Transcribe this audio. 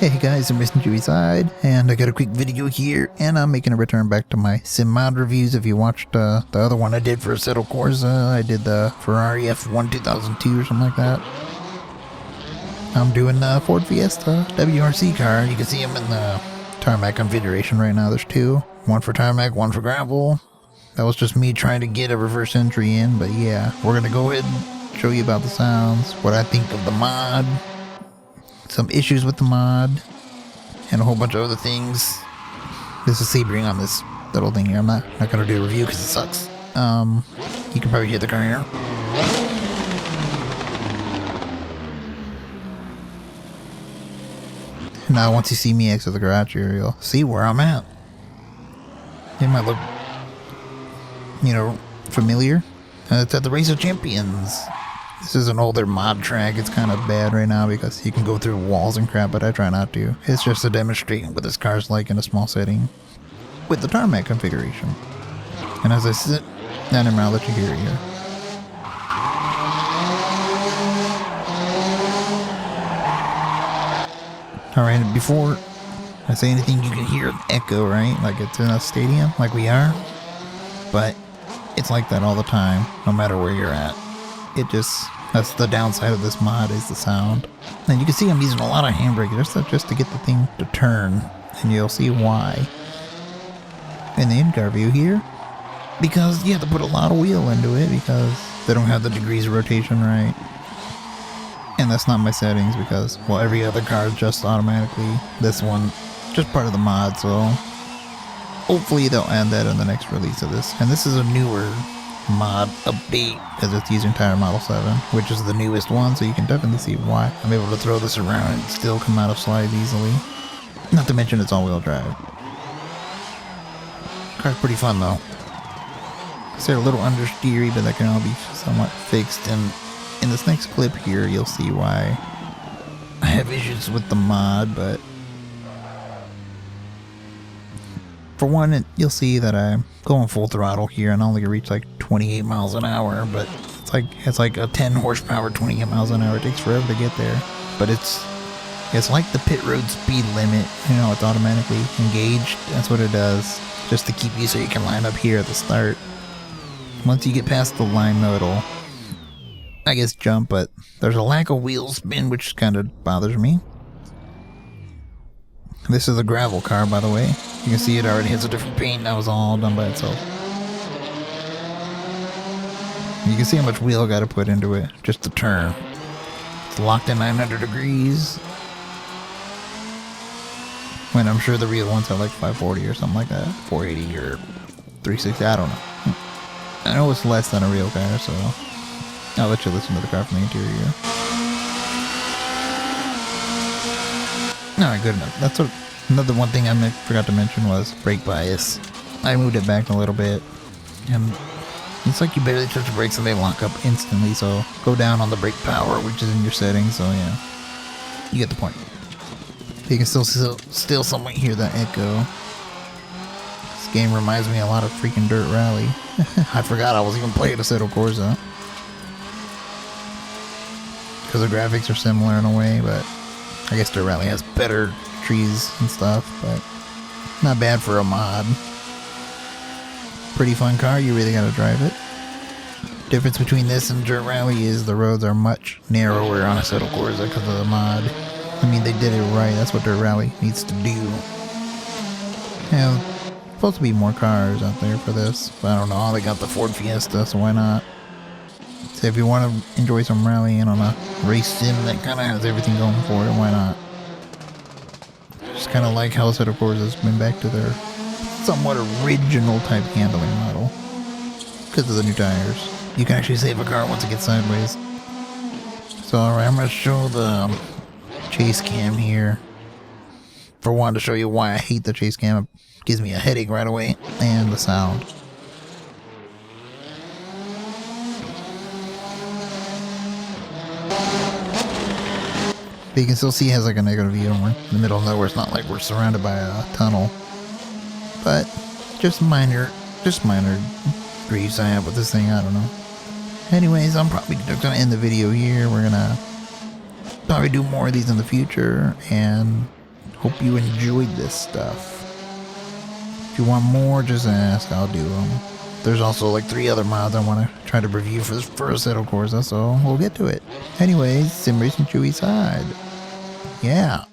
Hey guys, I'm Mr. Chewy Side, and I got a quick video here, and I'm making a return back to my sim mod reviews. If you watched the other one I did for Assetto Corsa, I did the Ferrari F1 2002 or something like that. I'm doing the Ford Fiesta WRC car. You can see them in the tarmac configuration right now. There's two, one for tarmac, one for gravel. That was just me trying to get a reverse entry in, but yeah, we're gonna go ahead and show you about the sounds, what I think of the mod, some issues with the mod, and a whole bunch of other things. This is Sebring on this little thing here. I'm not gonna do a review because it sucks. You can probably hear the car here. Now once you see me exit the garage here, you'll see where I'm at. It might look, familiar. It's at the Race of Champions. This is an older mod track. It's kind of bad right now because you can go through walls and crap, but I try not to. It's just to demonstrate what this car's like in a small setting with the tarmac configuration. And as I sit down in, I'll let you hear it here. Alright, before I say anything, you can hear the echo, right? Like it's in a stadium, like we are. But it's like that all the time, no matter where you're at. That's the downside of this mod, is the sound. And you can see I'm using a lot of handbrake just to get the thing to turn, and you'll see why in the in-car view here. Because you have to put a lot of wheel into it because they don't have the degrees of rotation right. And that's not my settings because, well, every other car is just automatically. This one, just part of the mod, so hopefully they'll add that in the next release of this. And this is a newer mod update because it's using tire model 7, which is the newest one, so you can definitely see why I'm able to throw this around and still come out of slides easily. Not to mention it's all-wheel drive. Car's pretty fun though. It's a little understeery, but that can all be somewhat fixed, and in this next clip here you'll see why I have issues with the mod. But for one, you'll see that I'm going full throttle here and I only reach like 28 miles an hour, but it's like a 10 horsepower, 28 miles an hour. It takes forever to get there, but it's like the pit road speed limit. It's automatically engaged. That's what it does, just to keep you so you can line up here at the start. Once you get past the line, though, it'll, I guess, jump, but there's a lack of wheel spin, which kind of bothers me. This is a gravel car, by the way. You can see it already has a different paint. That was all done by itself. You can see how much wheel I got to put into it just to turn. It's locked in 900 degrees. When I'm sure the real ones are like 540 or something like that. 480 or 360, I don't know. I know it's less than a real car, so I'll let you listen to the car from the interior. Alright, good enough. That's another one thing I forgot to mention was brake bias. I moved it back a little bit, and it's like you barely touch the brakes and they lock up instantly, so go down on the brake power, which is in your settings, so yeah. You get the point. You can still somewhat hear that echo. This game reminds me a lot of freaking Dirt Rally. I forgot I was even playing Assetto Corsa. Because the graphics are similar in a way, but I guess Dirt Rally has better trees and stuff, but not bad for a mod. Pretty fun car, you really gotta drive it. Difference between this and Dirt Rally is the roads are much narrower on Assetto Corsa because of the mod. I mean, they did it right. That's what Dirt Rally needs to do. Supposed to be more cars out there for this, but I don't know. They got the Ford Fiesta, so why not? So if you want to enjoy some rallying on a race sim that kind of has everything going for it, why not? Just kind of like how Assetto Corsa has been back to their somewhat original type handling model because of the new tires. You can actually save a car once it gets sideways. So alright, I'm going to show the chase cam here. For one, to show you why I hate the chase cam. It gives me a headache right away. And the sound. But you can still see it has like a negative view. We're in the middle of nowhere. It's not like we're surrounded by a tunnel. But just minor griefs I have with this thing. I don't know. Anyways, I'm probably just going to end the video here. We're going to probably do more of these in the future. And Hope you enjoyed this stuff. If you want more, just ask. I'll do them. There's also like 3 other mods I want to try to review for this first Assetto Corsa, so we'll get to it. Anyways, Sim Racing Chewy side. Yeah.